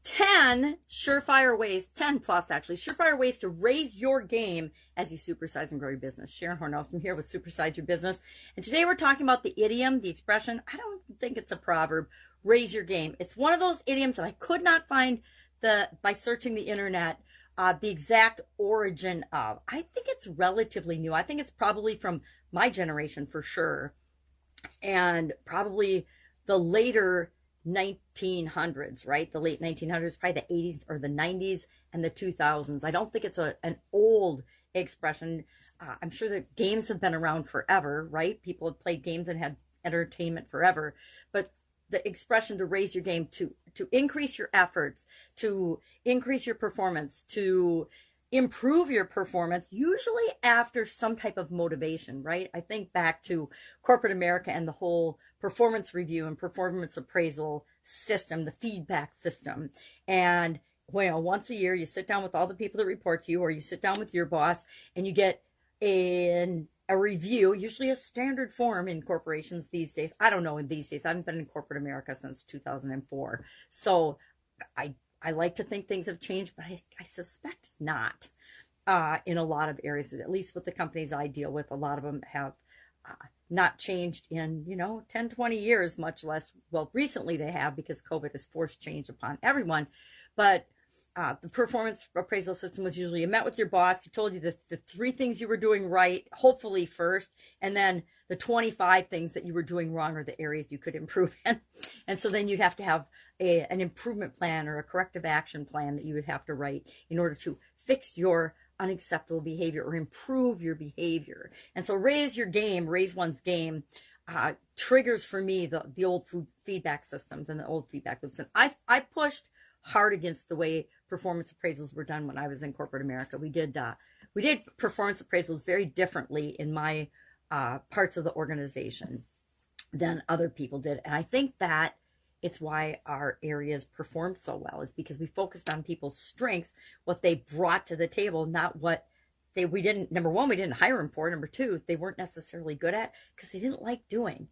10 surefire ways, 10 plus actually, surefire ways to raise your game as you supersize and grow your business. Sharon Hornell, I'm here with Supersize Your Business. And today we're talking about the idiom, the expression. I don't think it's a proverb, raise your game. It's one of those idioms that I could not find by searching the internet, the exact origin of. I think it's relatively new. I think it's probably from my generation for sure. And probably the later 1900s, right? The late 1900s, probably the 80s or the 90s and the 2000s. I don't think it's an old expression. I'm sure that games have been around forever, right? People have played games and had entertainment forever. But the expression to raise your game, to increase your efforts, to increase your performance, to improve your performance, usually after some type of motivation, right? I think back to corporate America and the whole performance review and performance appraisal system, the feedback system. And well, once a year, you sit down with all the people that report to you, or you sit down with your boss and you get a review, usually a standard form in corporations these days. I don't know in these days. I haven't been in corporate America since 2004. So I like to think things have changed, but I suspect not in a lot of areas, at least with the companies I deal with. A lot of them have not changed in, 10, 20 years, much less, well, recently they have, because COVID has forced change upon everyone. But the performance appraisal system was usually you met with your boss, he told you the 3 things you were doing right, hopefully first, and then the 25 things that you were doing wrong or the areas you could improve in. And so then you'd have to have an improvement plan or a corrective action plan that you would have to write in order to fix your unacceptable behavior or improve your behavior. And so raise your game, raise one's game, triggers for me the old feedback systems and the old feedback loops. And I pushed hard against the way performance appraisals were done when I was in corporate America. We did performance appraisals very differently in my parts of the organization than other people did. And I think that it's why our areas performed so well, is because we focused on people's strengths, what they brought to the table, not what we didn't, number one, we didn't hire them for. Number two, they weren't necessarily good at because they didn't like doing.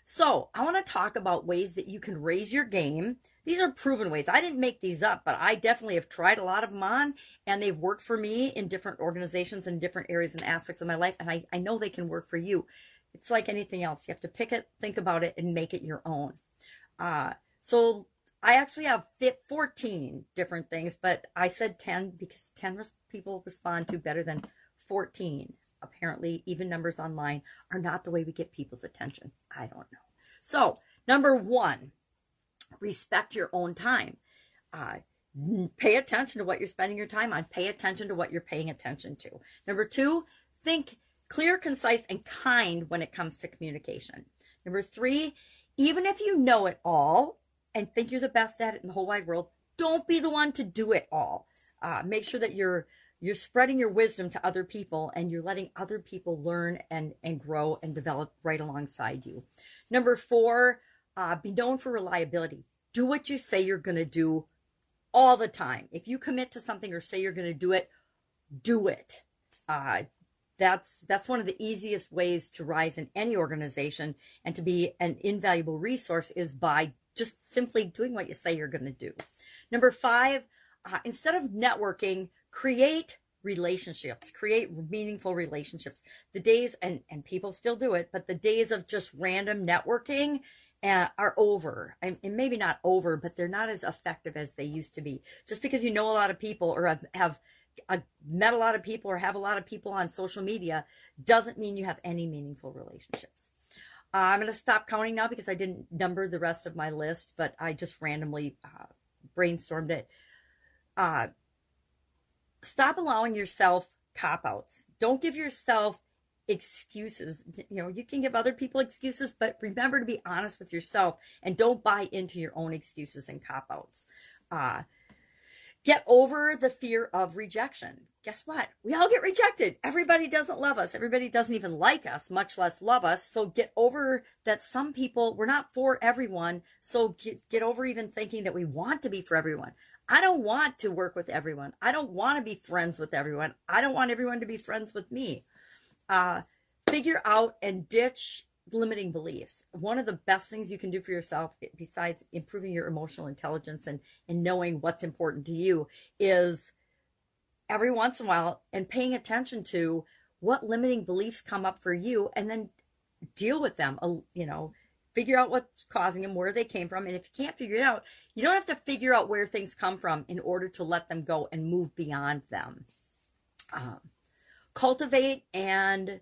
So I want to talk about ways that you can raise your game. These are proven ways. I didn't make these up, but I definitely have tried a lot of them on, and they've worked for me in different organizations and different areas and aspects of my life. And I know they can work for you. It's like anything else. You have to pick it, think about it, and make it your own. So I actually have 14 different things, but I said 10 because 10 people respond to better than 14. Apparently, even numbers online are not the way we get people's attention. I don't know. So, number 1, respect your own time. Pay attention to what you're spending your time on. Pay attention to what you're paying attention to. Number 2, think clear, concise, and kind when it comes to communication. Number 3, even if you know it all and think you're the best at it in the whole wide world, don't be the one to do it all. Make sure that you're spreading your wisdom to other people, and you're letting other people learn and grow and develop right alongside you. Number 4, be known for reliability. Do what you say you're going to do all the time. If you commit to something or say you're going to do it, do it. That's one of the easiest ways to rise in any organization and to be an invaluable resource, is by just simply doing what you say you're going to do. Number 5, instead of networking, create relationships, create meaningful relationships. The days, and people still do it, but the days of just random networking are over. And maybe not over, but they're not as effective as they used to be. Just because you know a lot of people or have met a lot of people or have a lot of people on social media doesn't mean you have any meaningful relationships. I'm going to stop counting now because I didn't number the rest of my list, but I just randomly brainstormed it. Stop allowing yourself cop-outs. Don't give yourself excuses. You can give other people excuses, but remember to be honest with yourself and don't buy into your own excuses and cop-outs. Get over the fear of rejection. Guess what? We all get rejected. Everybody doesn't love us. Everybody doesn't even like us, much less love us. So get over that some people, we're not for everyone. So get over even thinking that we want to be for everyone. I don't want to work with everyone. I don't want to be friends with everyone. I don't want everyone to be friends with me. Figure out and ditch limiting beliefs. One of the best things you can do for yourself, besides improving your emotional intelligence and knowing what's important to you, is every once in a while and paying attention to what limiting beliefs come up for you, and then deal with them. Figure out what's causing them, where they came from. And if you can't figure it out, you don't have to figure out where things come from in order to let them go and move beyond them. Cultivate and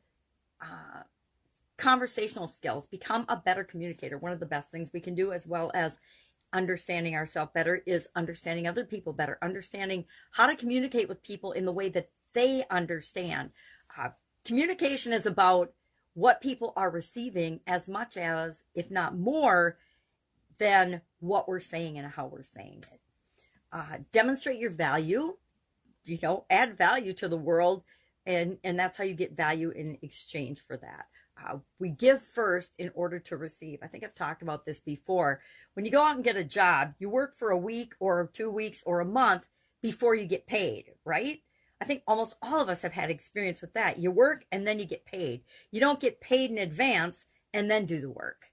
conversational skills. Become a better communicator. One of the best things we can do, as well as understanding ourselves better, is understanding other people better, understanding how to communicate with people in the way that they understand. Communication is about what people are receiving as much as, if not more, than what we're saying and how we're saying it. Demonstrate your value, add value to the world, and that's how you get value in exchange for that. We give first in order to receive. I think I've talked about this before. When you go out and get a job, you work for a week or 2 weeks or a month before you get paid, right? I think almost all of us have had experience with that. You work and then you get paid. You don't get paid in advance and then do the work,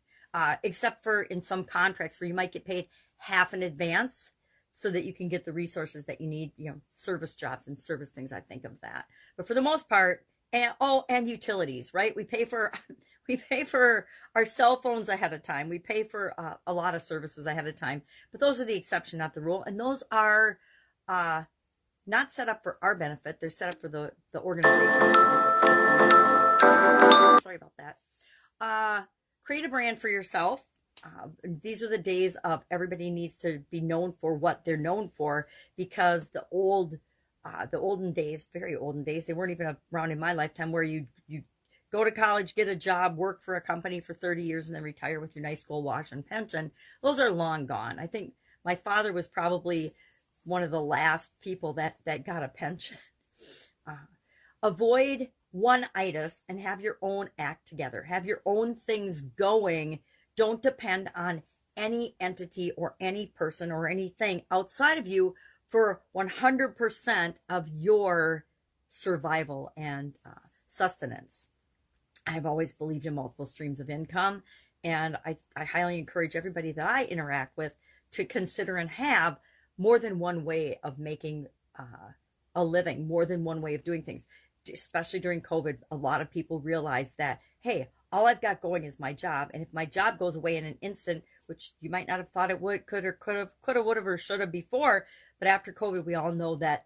except for in some contracts where you might get paid half in advance so that you can get the resources that you need, service jobs and service things. I think of that. But for the most part, and utilities, right? We pay for our cell phones ahead of time. We pay for a lot of services ahead of time, but those are the exception, not the rule. And those are not set up for our benefit. They're set up for the organization's benefit. Sorry about that. Create a brand for yourself. These are the days of everybody needs to be known for what they're known for, because the olden days, very olden days, they weren't even around in my lifetime, where you go to college, get a job, work for a company for 30 years, and then retire with your nice gold watch and pension. Those are long gone. I think my father was probably one of the last people that got a pension. Avoid one-itis and have your own act together. Have your own things going. Don't depend on any entity or any person or anything outside of you for 100% of your survival and sustenance. I've always believed in multiple streams of income, and I highly encourage everybody that I interact with to consider and have more than one way of making a living, more than one way of doing things. Especially during COVID, a lot of people realized that, hey, all I've got going is my job, and if my job goes away in an instant, which you might not have thought it would, could have, would have, or should have before, but after COVID, we all know that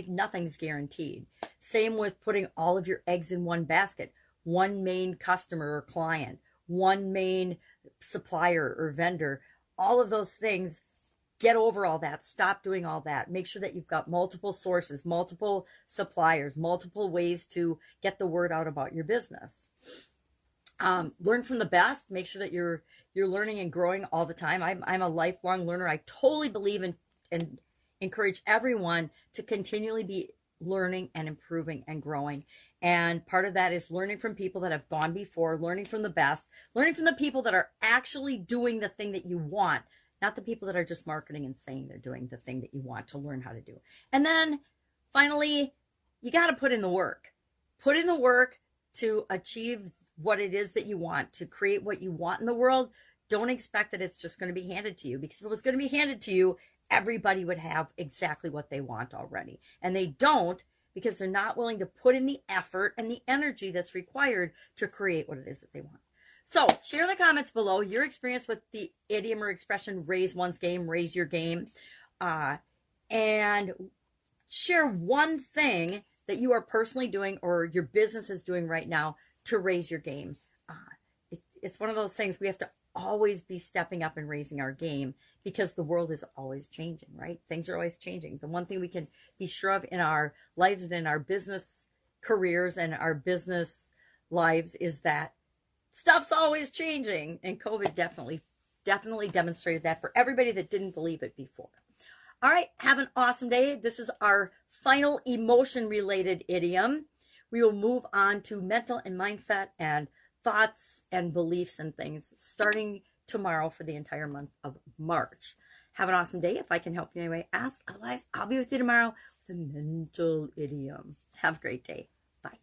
nothing's guaranteed. Same with putting all of your eggs in one basket. One main customer or client, one main supplier or vendor, all of those things. Get over all that. Stop doing all that. Make sure that you've got multiple sources, multiple suppliers, multiple ways to get the word out about your business. Learn from the best. Make sure that you're learning and growing all the time. I'm a lifelong learner. I totally believe in and encourage everyone to continually be learning and improving and growing. And part of that is learning from people that have gone before, learning from the best, learning from the people that are actually doing the thing that you want, not the people that are just marketing and saying they're doing the thing that you want to learn how to do. And then finally, you got to put in the work. Put in the work to achieve what it is that you want, to create what you want in the world. Don't expect that it's just going to be handed to you, because if it was going to be handed to you, everybody would have exactly what they want already. And they don't, because they're not willing to put in the effort and the energy that's required to create what it is that they want. So share in the comments below your experience with the idiom or expression, raise one's game, raise your game. And share one thing that you are personally doing or your business is doing right now to raise your game. It's one of those things we have to always be stepping up and raising our game, because the world is always changing, right? Things are always changing. The one thing we can be sure of in our lives and in our business careers and our business lives is that stuff's always changing. And COVID definitely demonstrated that for everybody that didn't believe it before. All right, have an awesome day. This is our final emotion-related idiom. We will move on to mental and mindset and thoughts and beliefs and things starting tomorrow for the entire month of March. Have an awesome day. If I can help you in any way, ask. Otherwise, I'll be with you tomorrow with a mental idiom. Have a great day. Bye.